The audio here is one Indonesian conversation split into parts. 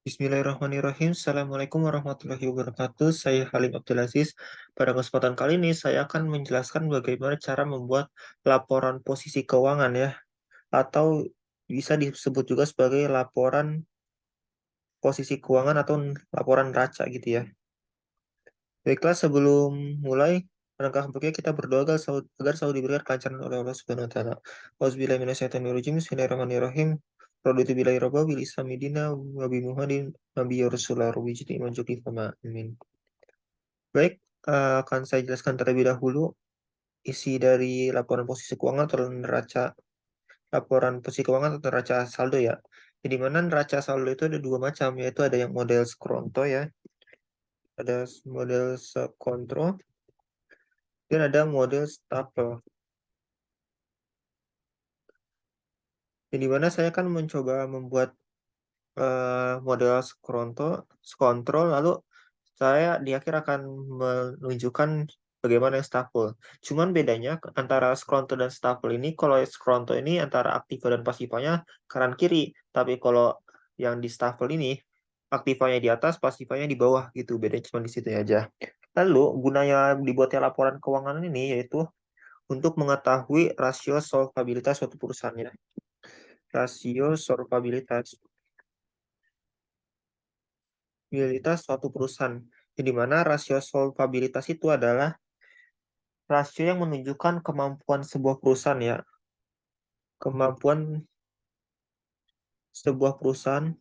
Bismillahirrahmanirrahim. Assalamualaikum warahmatullahi wabarakatuh. Saya Halim Abdulaziz. Pada kesempatan kali ini, saya akan menjelaskan bagaimana cara membuat laporan posisi keuangan ya, atau bisa disebut juga sebagai laporan posisi keuangan atau laporan neraca gitu ya. Baiklah, sebelum mulai, alangkah baiknya kita berdoa agar selalu diberikan kelancaran oleh Allah Subhanahu wa taala. Auzubillahi Bismillahirrahmanirrahim. Raditu billahi rabba bil Islami dina wa bi Muhammadin nabi rasulullah rabbi jiti majudi fama amin. Baik, akan saya jelaskan terlebih dahulu isi dari laporan posisi keuangan atau neraca laporan posisi keuangan atau neraca saldo ya. Jadi mana neraca saldo itu ada dua macam, yaitu ada yang model skronto ya, ada model sekontro, dan ada model stapel. Di mana saya kan mencoba membuat model skontro, lalu saya di akhir akan menunjukkan bagaimana yang stafel. Cuman bedanya antara skronto dan stafel ini, kalau skronto ini antara aktiva dan pasifanya kanan kiri, tapi kalau yang di stafel ini aktivanya di atas, pasifanya di bawah gitu. Bedanya cuma di situ aja. Lalu gunanya dibuatnya laporan keuangan ini yaitu untuk mengetahui rasio solvabilitas suatu perusahaannya. Rasio solvabilitas suatu perusahaan. Di mana rasio solvabilitas itu adalah rasio yang menunjukkan kemampuan sebuah perusahaan ya. Kemampuan sebuah perusahaan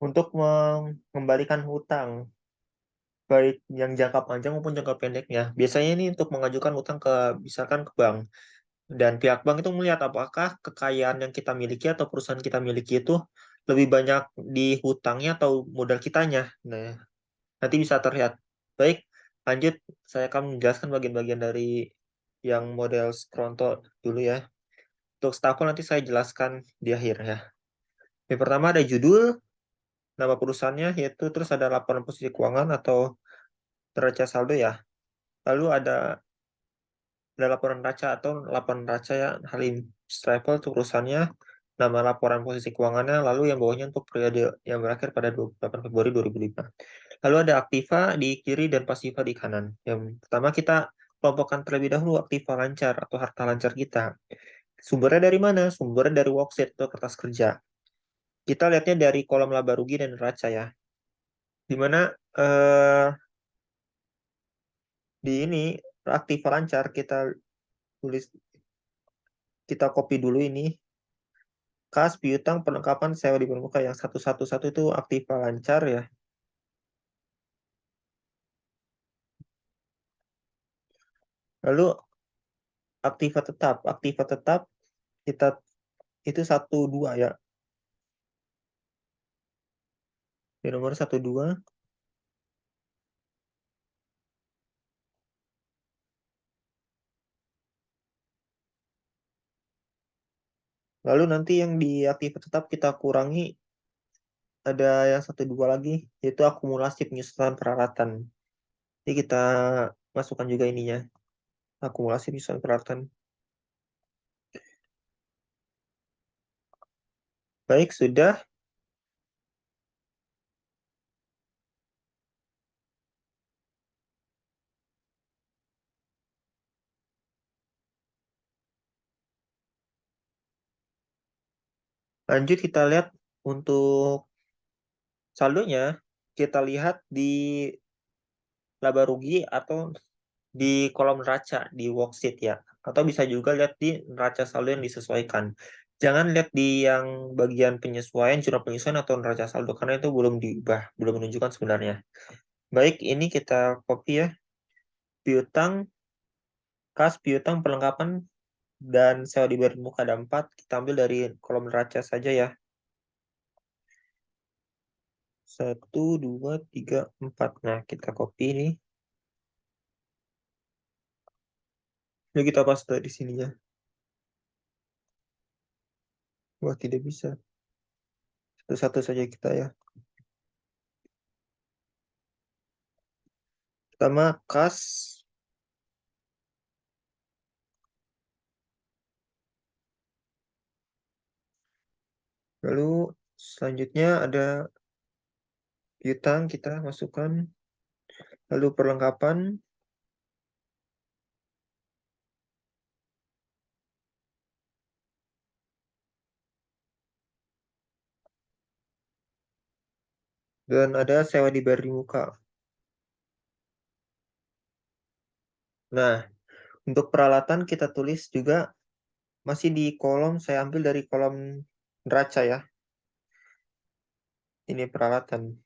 untuk mengembalikan hutang, baik yang jangka panjang maupun jangka pendeknya. Biasanya ini untuk mengajukan hutang ke misalkan ke bank. Dan pihak bank itu melihat apakah kekayaan yang kita miliki atau perusahaan kita miliki itu lebih banyak di hutangnya atau modal kitanya. Nah, nanti bisa terlihat. Baik, lanjut. Saya akan menjelaskan bagian-bagian dari yang model Skronto dulu ya. Untuk stafel nanti saya jelaskan di akhir ya. Yang pertama ada judul, nama perusahaannya, yaitu terus ada laporan posisi keuangan atau neraca saldo ya. Lalu ada laporan neraca atau laporan neraca ya, Halim Travel untuk perusahaannya, nama laporan posisi keuangannya, lalu yang bawahnya untuk periode yang berakhir pada 28 Februari 2005. Lalu ada aktiva di kiri dan pasiva di kanan. Yang pertama kita kelompokkan terlebih dahulu aktiva lancar atau harta lancar kita. Sumbernya dari mana? Sumbernya dari worksheet atau kertas kerja. Kita lihatnya dari kolom laba rugi dan neraca ya. Di mana eh, di ini aktiva lancar tulis kita copy dulu ini. Kas, piutang, perlengkapan sewa di permuka yang 111 itu aktiva lancar ya. Lalu aktiva tetap kita itu 12 ya. Di nomor 12. Lalu nanti yang di aktiva tetap kita kurangi ada yang 12 lagi yaitu akumulasi penyusutan peralatan. Jadi kita masukkan juga ininya. Akumulasi penyusutan peralatan. Baik, sudah. Lanjut kita lihat untuk saldonya. Kita lihat di laba rugi atau di kolom neraca di worksheet ya. Atau bisa juga lihat di neraca saldo yang disesuaikan. Jangan lihat di yang bagian penyesuaian, jurnal penyesuaian atau neraca saldo karena itu belum diubah, belum menunjukkan sebenarnya. Baik, ini kita copy ya. Piutang, kas, piutang, perlengkapan, dan sewa di baris muka ada 4. Kita ambil dari kolom neraca saja ya. 1, 2, 3, 4. Nah, kita copy ini. Lalu kita paste di sininya. Wah, tidak bisa. Satu-satu saja kita ya. Pertama, kas. Lalu selanjutnya ada piutang kita masukkan. Lalu perlengkapan. Dan ada sewa dibayar di muka. Nah, untuk peralatan kita tulis juga masih di kolom, saya ambil dari kolom neraca ya. Ini peralatan.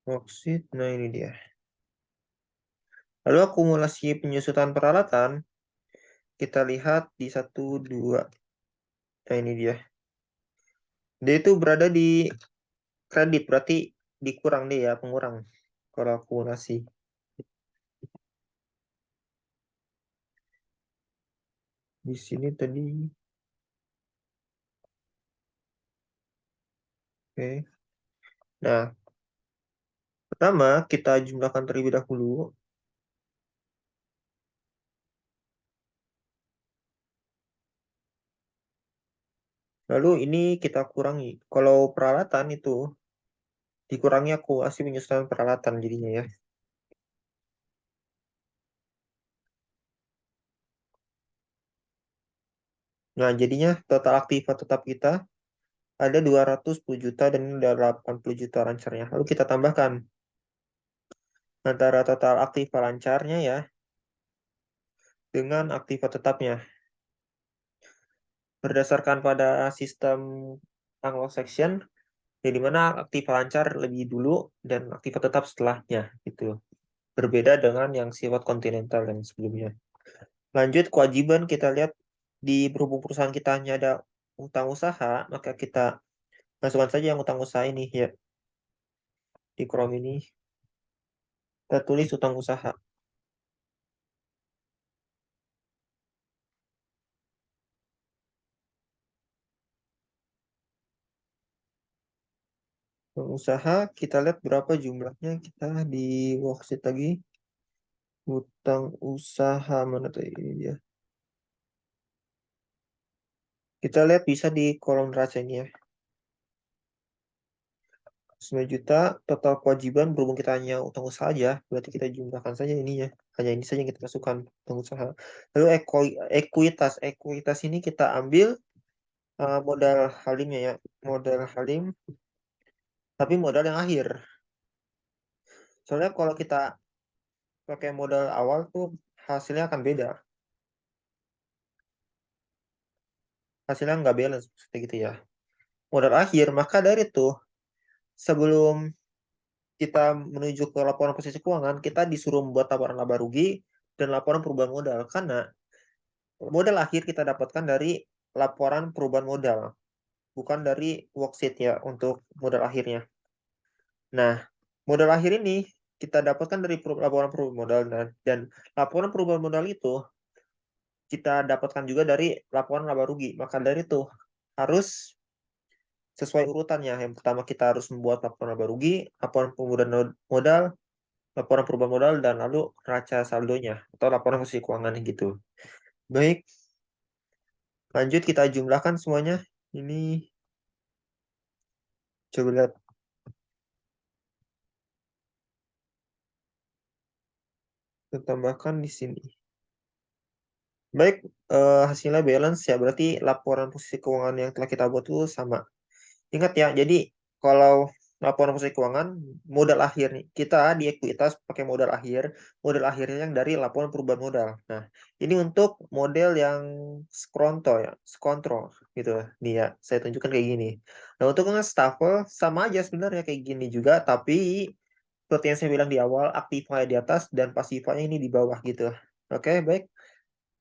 Worksheet, nah ini dia. Lalu akumulasi penyusutan peralatan, kita lihat di 1, 2. Nah ini dia. Dia itu berada di kredit, berarti dikurang deh ya, pengurang. Kalau akumulasi. Di sini tadi, oke. Nah, pertama kita jumlahkan terlebih dahulu. Lalu ini kita kurangi. Kalau peralatan itu dikurangi akumulasi penyusutan peralatan jadinya ya. Nah, jadinya total aktiva tetap kita ada 210 juta dan ini ada 80 juta lancarnya. Lalu kita tambahkan antara total aktiva lancarnya ya dengan aktiva tetapnya. Berdasarkan pada sistem Anglo-Saxon, ya di mana aktiva lancar lebih dulu dan aktiva tetap setelahnya gitu. Berbeda dengan yang sifat kontinental yang sebelumnya. Lanjut kewajiban kita lihat di berhubung perusahaan kita hanya ada utang usaha, maka kita masukkan saja yang utang usaha ini ya. Di kolom ini kita tulis utang usaha. Utang usaha kita lihat berapa jumlahnya kita di worksheet lagi. Utang usaha mana tuh ini dia. Kita lihat bisa di kolom neraca ini ya. 9 juta total kewajiban berhubung kita hanya utang usaha aja, berarti kita jumlahkan saja ininya. Hanya ini saja yang kita masukkan utang usaha. Lalu ekuitas. Ekuitas ini kita ambil modal halimnya ya. Modal halim, tapi modal yang akhir. Soalnya kalau kita pakai modal awal tuh hasilnya akan beda. Hasilnya nggak balance seperti gitu ya. Modal akhir, maka dari itu sebelum kita menuju ke laporan posisi keuangan, kita disuruh membuat laporan laba rugi dan laporan perubahan modal. Karena modal akhir kita dapatkan dari laporan perubahan modal, bukan dari worksheet ya untuk modal akhirnya. Nah, modal akhir ini kita dapatkan dari laporan perubahan modal dan laporan perubahan modal itu kita dapatkan juga dari laporan laba rugi. Maka dari itu harus sesuai urutannya. Yang pertama kita harus membuat laporan laba rugi, laporan pemudahan modal, laporan perubahan modal, dan lalu neraca saldonya atau laporan posisi keuangan gitu. Baik, lanjut kita jumlahkan semuanya. Ini coba lihat, kita tambahkan di sini. Baik, hasilnya balance ya, berarti laporan posisi keuangan yang telah kita buat itu sama. Ingat ya, jadi kalau laporan posisi keuangan, modal akhir nih, kita di ekuitas pakai modal akhirnya yang dari laporan perubahan modal. Nah, ini untuk model yang skronto ya, skontro gitu. Nih ya, saya tunjukkan kayak gini. Nah, untuk yang stafel sama aja sebenarnya kayak gini juga, tapi seperti yang saya bilang di awal, aktifanya di atas dan pasifanya ini di bawah gitu. Oke, baik.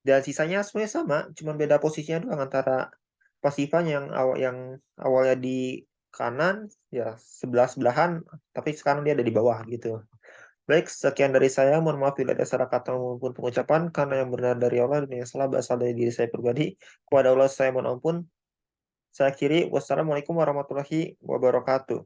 Dan sisanya sebenarnya sama, cuma beda posisinya doang antara pasifan yang awalnya di kanan ya sebelah sebelahan, tapi sekarang dia ada di bawah gitu. Baik, sekian dari saya. Mohon maaf bila ada salah kata maupun pengucapan, karena yang benar dari Allah dan yang salah berasal dari diri saya pribadi. Kepada Allah saya mohon ampun. Saya akhiri. Wassalamualaikum warahmatullahi wabarakatuh.